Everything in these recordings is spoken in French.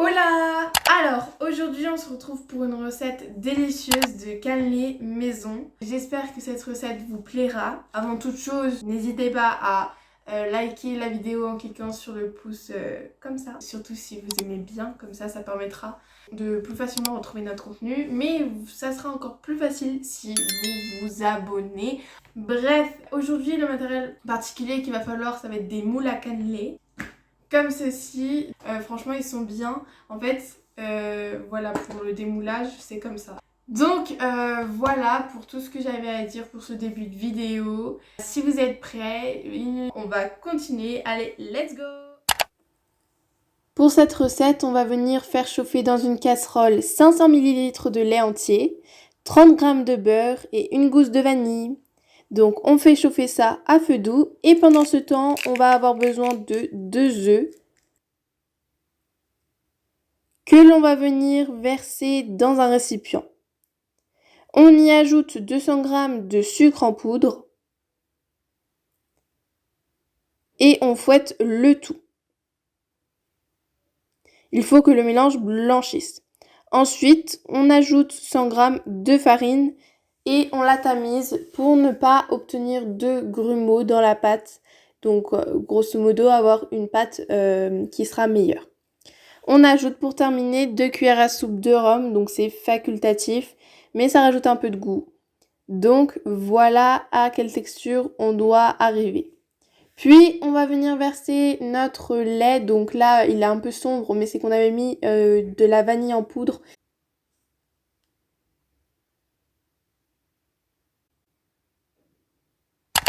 Hola! Alors, aujourd'hui on se retrouve pour une recette délicieuse de cannelé maison. J'espère que cette recette vous plaira. Avant toute chose, n'hésitez pas à liker la vidéo en cliquant sur le pouce comme ça. Surtout si vous aimez bien, comme ça permettra de plus facilement retrouver notre contenu. Mais ça sera encore plus facile si vous vous abonnez. Bref, aujourd'hui le matériel particulier qu'il va falloir, ça va être des moules à cannelé. Comme ceci, franchement ils sont bien. En fait, voilà, pour le démoulage, c'est comme ça. Donc voilà pour tout ce que j'avais à dire pour ce début de vidéo. Si vous êtes prêts, on va continuer. Allez, let's go! Pour cette recette, on va venir faire chauffer dans une casserole 500 ml de lait entier, 30 g de beurre et une gousse de vanille. Donc on fait chauffer ça à feu doux et pendant ce temps, on va avoir besoin de 2 œufs que l'on va venir verser dans un récipient. On y ajoute 200 g de sucre en poudre et on fouette le tout. Il faut que le mélange blanchisse. Ensuite, on ajoute 100 g de farine et on la tamise pour ne pas obtenir de grumeaux dans la pâte. Donc, grosso modo, avoir une pâte qui sera meilleure. On ajoute pour terminer 2 cuillères à soupe de rhum, donc c'est facultatif, mais ça rajoute un peu de goût. Donc voilà à quelle texture on doit arriver. Puis on va venir verser notre lait, donc là il est un peu sombre, mais c'est qu'on avait mis de la vanille en poudre.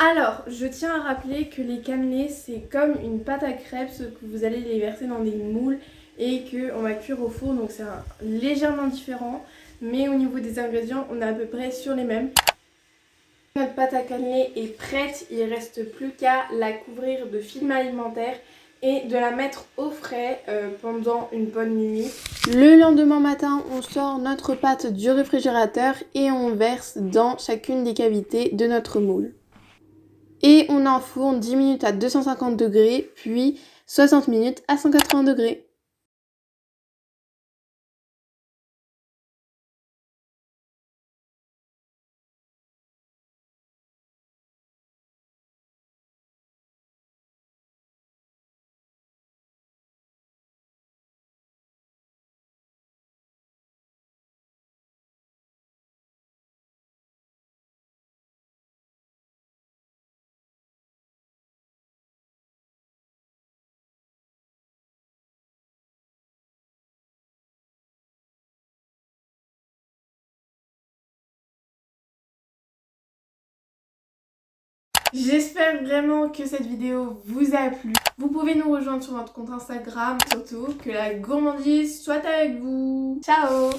Alors, je tiens à rappeler que les cannelés, c'est comme une pâte à crêpes, sauf que vous allez les verser dans des moules et qu'on va cuire au four, donc c'est légèrement différent. Mais au niveau des ingrédients, on est à peu près sur les mêmes. Notre pâte à cannelé est prête, il ne reste plus qu'à la couvrir de film alimentaire et de la mettre au frais pendant une bonne nuit. Le lendemain matin, on sort notre pâte du réfrigérateur et on verse dans chacune des cavités de notre moule. Et on enfourne 10 minutes à 250 degrés, puis 60 minutes à 180 degrés. J'espère vraiment que cette vidéo vous a plu. Vous pouvez nous rejoindre sur notre compte Instagram, surtout que la gourmandise soit avec vous. Ciao!